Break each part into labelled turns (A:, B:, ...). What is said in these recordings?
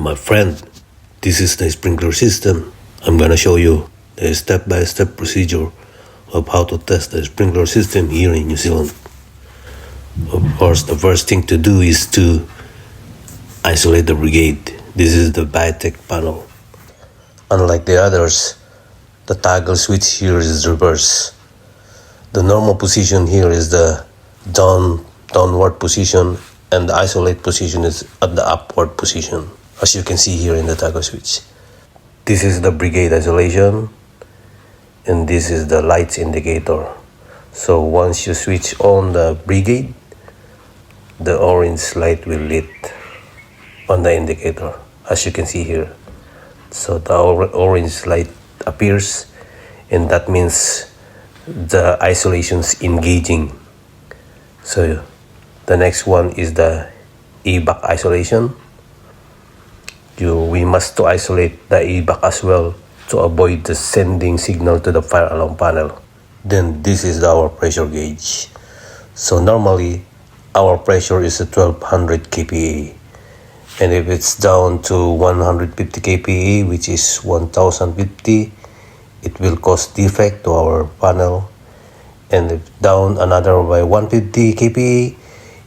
A: my friend, this is the sprinkler system. I'm gonna show you the step-by-step procedure of how to test the sprinkler system here in New Zealand. Of course, the first thing to do is to isolate the brigade. This is the Biotech panel. Unlike the others, the toggle switch here is reverse. The normal position here is the downward position, and the isolate position is at the upward position, as you can see here in the toggle switch. This is the brigade isolation, and this is the lights indicator. So once you switch on the brigade, the orange light will lit on the indicator, as you can see here. So the orange light appears, and that means the isolation's engaging. So the next one is the evac isolation. We must to isolate the evac as well to avoid the sending signal to the fire alarm panel. Then this is our pressure gauge. So normally our pressure is at 1200 kPa, and if it's down to 150 kPa, which is 1050, it will cause defect to our panel, and if down another by 150 kPa,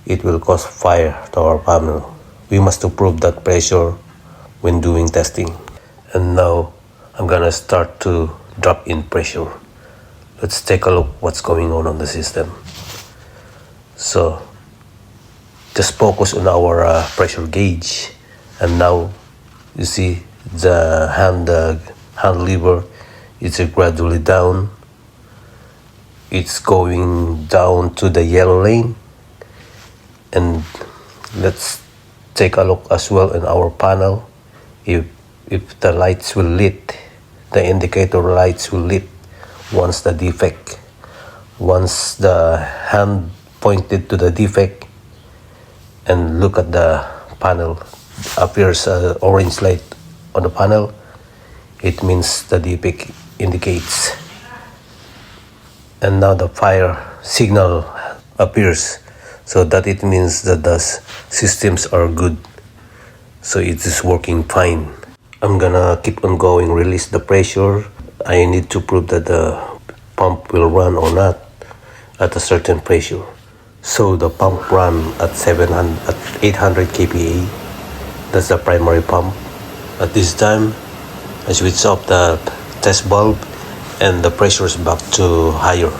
A: it will cause fire to our panel. We must approve that pressure when doing testing. And now I'm gonna start to drop in pressure. Let's take a look what's going on the system. So just focus on our pressure gauge, and now you see the hand lever. It's gradually down. It's going down to the yellow lane. And let's take a look as well in our panel. If the lights will lit, the indicator lights will lit once the defect. Once the hand pointed to the defect and look at the panel, appears orange light on the panel, it means the defect indicates. And now the fire signal appears, so that it means that the systems are good, so it is working fine. I'm gonna keep on going, release the pressure. I need to prove that the pump will run or not at a certain pressure. So the pump run at 800 kPa. That's the primary pump. At this time, I switch off the test bulb, and the pressure is back to higher.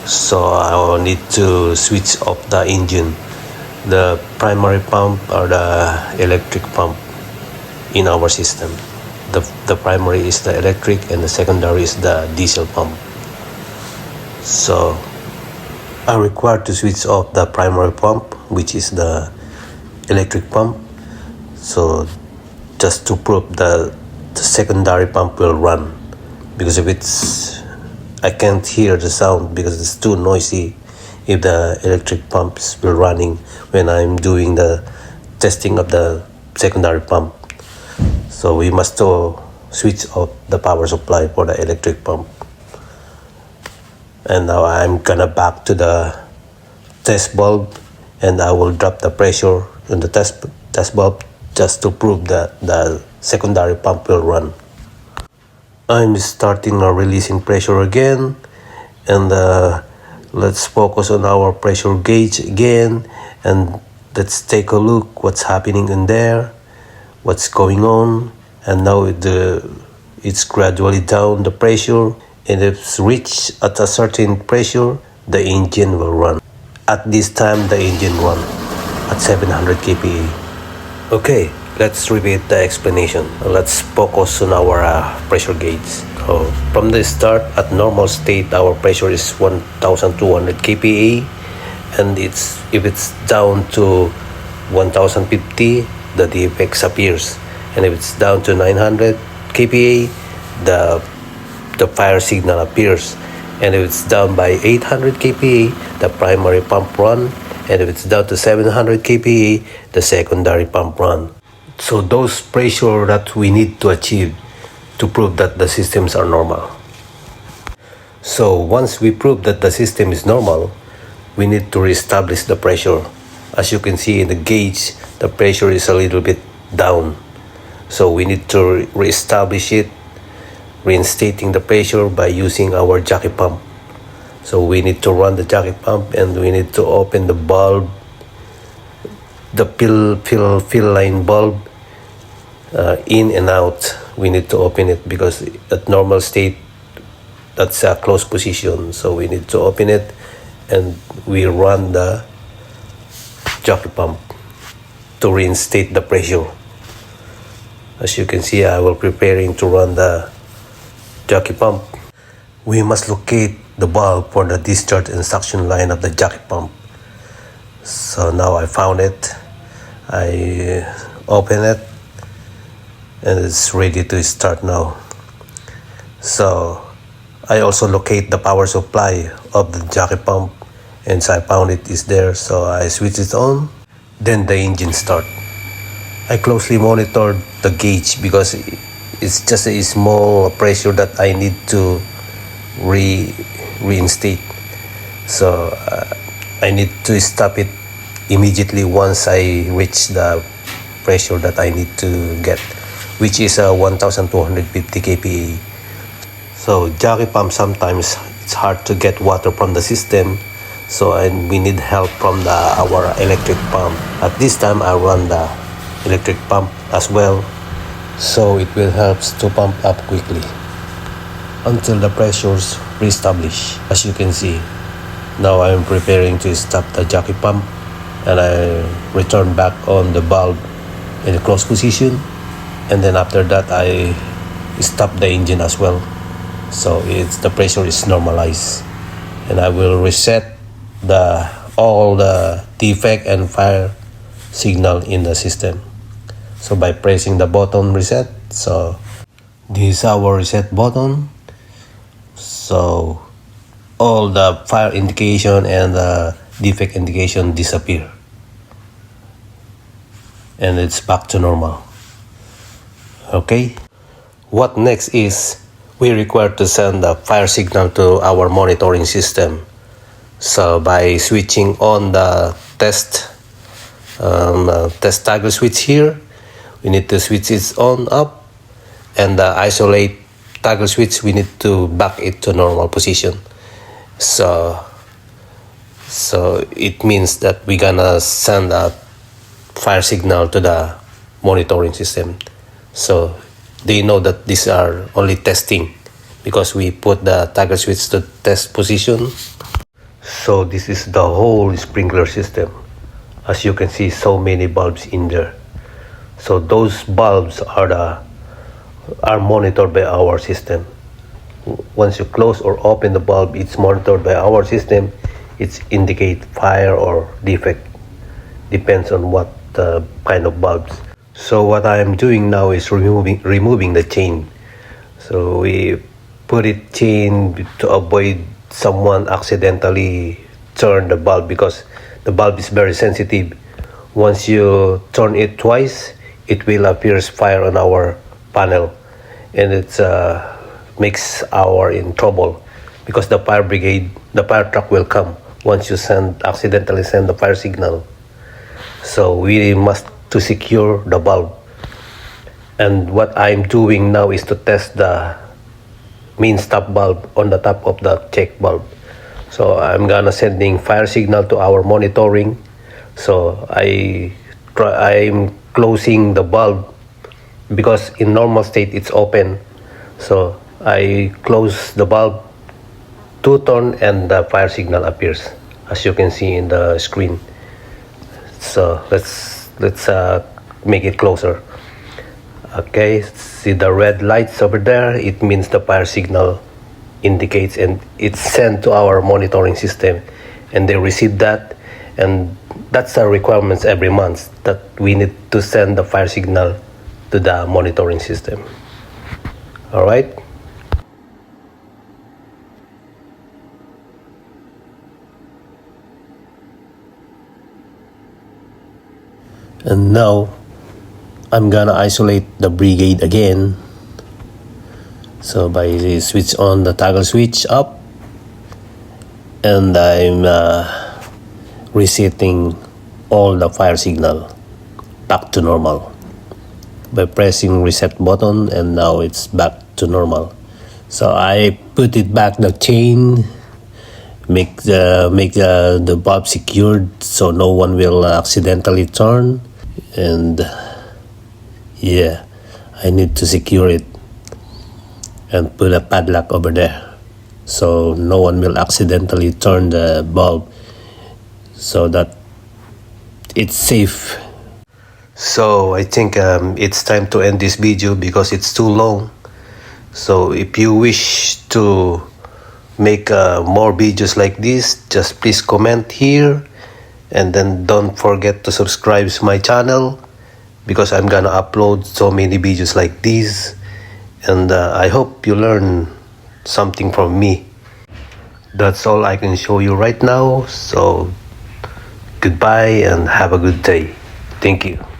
A: So I will need to switch off the engine. The primary pump or the electric pump in our system. The primary is the electric, and the secondary is the diesel pump. So I'm required to switch off the primary pump, which is the electric pump. So just to prove that the secondary pump will run, because if I can't hear the sound because it's too noisy if the electric pumps will running when I'm doing the testing of the secondary pump. So we must switch off the power supply for the electric pump. And now I'm gonna back to the test bulb, and I will drop the pressure in the test bulb just to prove that the secondary pump will run. I'm starting releasing pressure again, and let's focus on our pressure gauge again, and let's take a look what's happening in there, what's going on. And now it's gradually down the pressure, and if it's reached at a certain pressure, the engine will run. At this time, the engine run at 700 kPa. Okay, let's repeat the explanation. Let's focus on our pressure gauge. So from the start, at normal state, our pressure is 1200 kPa, and if it's down to 1050, the defect appears, and if it's down to 900 kPa, the fire signal appears, and if it's down by 800 kPa, the primary pump run, and if it's down to 700 kPa, the secondary pump run. So those pressure that we need to achieve to prove that the systems are normal. So once we prove that the system is normal, we need to reestablish the pressure. As you can see in the gauge, the pressure is a little bit down. So we need to reestablish it, reinstating the pressure by using our jockey pump. So we need to run the jockey pump, and we need to open the bulb, the fill line bulb, in and out. We need to open it because at normal state that's a closed position, so we need to open it and we run the jockey pump to reinstate the pressure. As you can see, I will preparing to run the jockey pump. We must locate the bulb for the discharge and suction line of the jockey pump. So now I found it. I open it and it's ready to start now. So I also locate the power supply of the jockey pump, and so I found it is there, so I switch it on. Then the engine start. I closely monitored the gauge because it's just a small pressure that I need to reinstate. So I need to stop it immediately once I reach the pressure that I need to get, which is 1250 kPa. So jockey pump, sometimes it's hard to get water from the system, so we need help from our electric pump. At this time I run the electric pump as well, so it will help to pump up quickly until the pressures reestablish. As you can see, now I am preparing to stop the jockey pump, and I return back on the bulb in a closed position, and then after that I stop the engine as well, so the pressure is normalized, and I will reset all the defect and fire signal in the system. So by pressing the button reset, so this is our reset button, so all the fire indication and the defect indication disappear, and it's back to normal. Okay, what next is we require to send the fire signal to our monitoring system. So by switching on the test toggle switch here, we need to switch it on up, and the isolate toggle switch, we need to back it to normal position. So it means that we're gonna send a fire signal to the monitoring system. So they know that these are only testing because we put the toggle switch to test position. So this is the whole sprinkler system. As you can see, so many bulbs in there. So those bulbs are monitored by our system. Once you close or open the bulb, it's monitored by our system. It's indicate fire or defect, depends on what kind of bulbs. So what I am doing now is removing the chain. So we put it chain to avoid someone accidentally turn the bulb, because the bulb is very sensitive. Once you turn it twice, it will appear fire on our panel, and it makes our in trouble, because the fire brigade, the fire truck will come once you accidentally send the fire signal. So we must to secure the bulb. And what I'm doing now is to test the main stop bulb on the top of the check bulb. So I'm gonna sending fire signal to our monitoring. So I'm closing the bulb because in normal state it's open. So I close the bulb, 2 turn, and the fire signal appears, as you can see in the screen. So let's make it closer. Okay, see the red lights over there? It means the fire signal indicates, and it's sent to our monitoring system, and they receive that, and that's our requirements every month, that we need to send the fire signal to the monitoring system. All right. And now I'm gonna isolate the brigade again. So by switch on the toggle switch up, and I'm resetting all the fire signal back to normal. by pressing reset button, and now it's back to normal. So I put it back the chain, make the bulb secured so no one will accidentally turn, and yeah, I need to secure it and put a padlock over there so no one will accidentally turn the bulb, so that it's safe. So I think it's time to end this video because it's too long. So if you wish to make more videos like this, just please comment here, and then don't forget to subscribe to my channel because I'm gonna upload so many videos like this, and I hope you learn something from me. That's all I can show you right now. So goodbye and have a good day. Thank you.